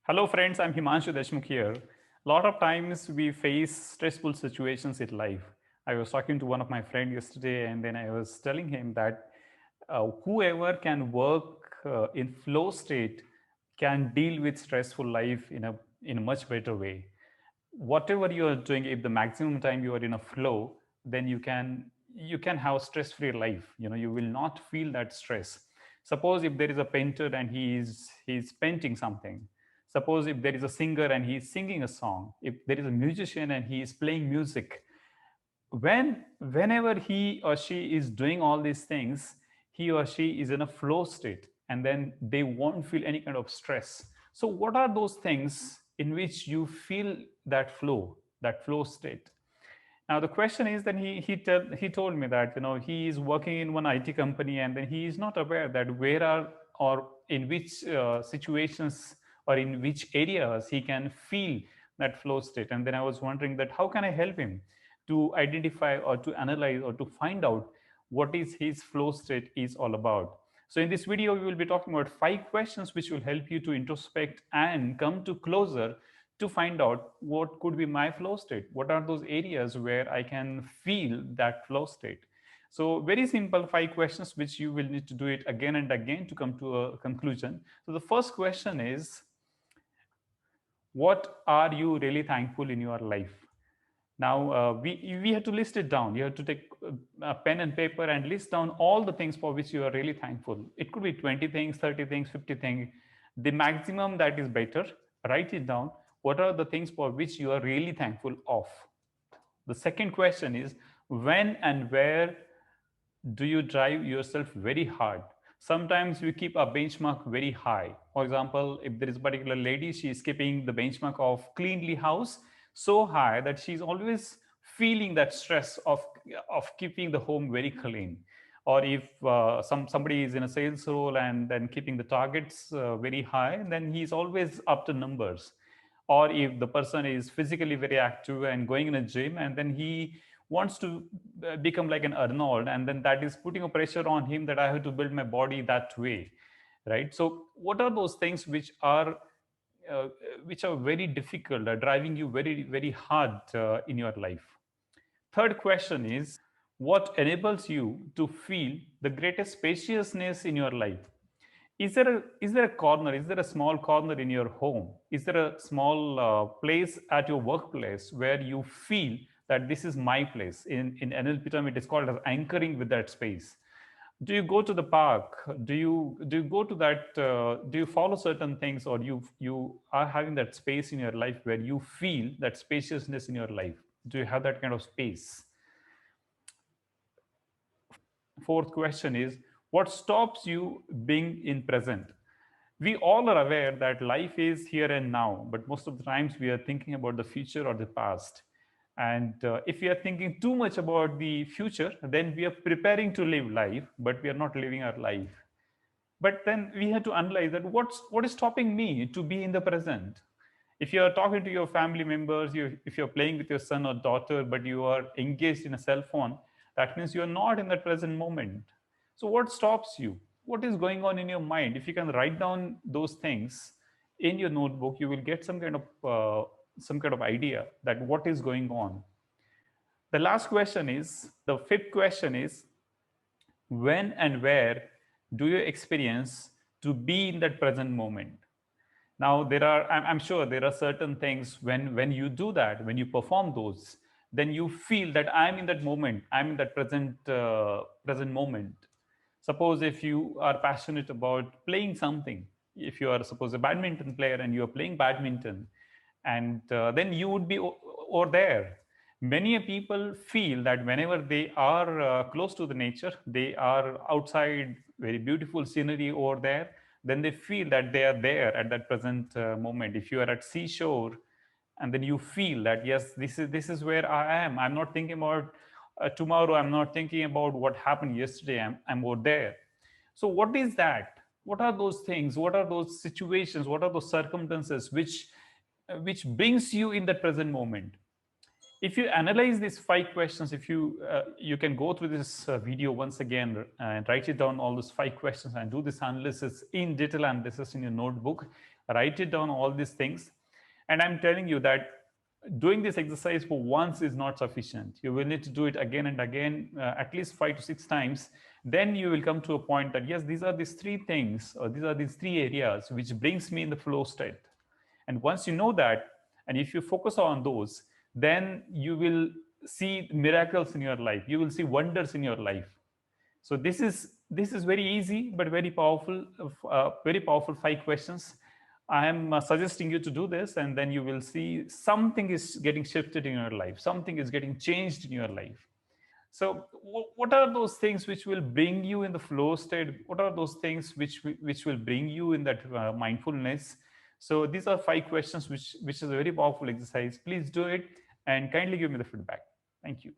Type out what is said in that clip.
Hello, friends. I'm Himanshu Deshmukh here. A lot of times we face stressful situations in life. I was talking to one of my friends yesterday, and then I was telling him that whoever can work in flow state can deal with stressful life in a much better way. Whatever you are doing, if the maximum time you are in a flow, then you can have a stress-free life. You will not feel that stress. Suppose if there is a painter and he's painting something. Suppose if there is a singer and he is singing a song. If there is a musician and he is playing music, whenever he or she is doing all these things, he or she is in a flow state, and then they won't feel any kind of stress. So what are those things in which you feel that flow state? Now the question is that he told me that he is working in one IT company, and then he is not aware that where are or in which situations or in which areas he can feel that flow state. And then I was wondering that how can I help him to identify or to analyze or to find out what is his flow state is all about. So in this video we will be talking about 5 questions which will help you to introspect and come to closer to find out what could be my flow state. What are those areas where I can feel that flow state? So very simple 5 questions which you will need to do it again and again to come to a conclusion. So the first question is, what are you really thankful in your life? Now we have to list it down. You have to take a pen and paper and list down all the things for which you are really thankful. It could be 20 things, 30 things, 50 things. The maximum that is better. Write it down. What are the things for which you are really thankful of? The second question is, when and where do you drive yourself very hard? Sometimes we keep a benchmark very high. For example, if there is a particular lady, she is keeping the benchmark of cleanly house so high that she's always feeling that stress of keeping the home very clean. Or if somebody is in a sales role and then keeping the targets very high, then he's always up to numbers. Or if the person is physically very active and going in a gym, and then he wants to become like an Arnold, and then that is putting a pressure on him that I have to build my body that way, right? So what are those things uh, which are very difficult, are driving you very very hard in your life? Third question is, what enables you to feel the greatest spaciousness in your life? Is there a corner, is there a small corner in your home, is there a small place at your workplace where you feel that this is my place? In NLP term, it is called as anchoring with that space. Do you go to the park? Do you go to that? Do you follow certain things, or you are having that space in your life where you feel that spaciousness in your life? Do you have that kind of space? Fourth question is, what stops you being in present? We all are aware that life is here and now, but most of the times we are thinking about the future or the past. And if we are thinking too much about the future, then we are preparing to live life, but we are not living our life. But then we have to analyze that what is stopping me to be in the present. If you are talking to your family members, if you're playing with your son or daughter, but you are engaged in a cell phone, that means you are not in that present moment. So what stops you? What is going on in your mind? If you can write down those things in your notebook, you will get some kind of idea that what is going on. The fifth question is, when and where do you experience to be in that present moment? Now I'm sure there are certain things when you do that, when you perform those, then you feel that I'm in that moment, I'm in that present moment. Suppose if you are passionate about playing something, if you are suppose a badminton player and you are playing badminton, and then you would be over there. Many people feel that whenever they are close to the nature, they are outside, very beautiful scenery over there, then they feel that they are there at that present moment. If you are at seashore, and then you feel that yes, this is where I am. I'm not thinking about tomorrow. I'm not thinking about what happened yesterday. I'm over there. So what is that? What are those things? What are those situations? What are those circumstances which brings you in the present moment? if you analyze these 5 questions, if you can go through this video once again and write it down, all those 5 questions, and do this analysis in detail analysis in your notebook, write it down, all these things. And I'm telling you that doing this exercise for once is not sufficient. You will need to do it again and again, at least 5 to 6 times. Then you will come to a point that yes, these are these three things, or these are these three areas which brings me in the flow state. And once you know that, and if you focus on those, then you will see miracles in your life. You will see wonders in your life. So this is very easy but very powerful. Very powerful 5 questions. I am suggesting you to do this, and then you will see something is getting shifted in your life. Something is getting changed in your life. So, what are those things which will bring you in the flow state? What are those things which will bring you in that mindfulness? So, these are 5 questions, which is a very powerful exercise. Please do it and kindly give me the feedback. Thank you.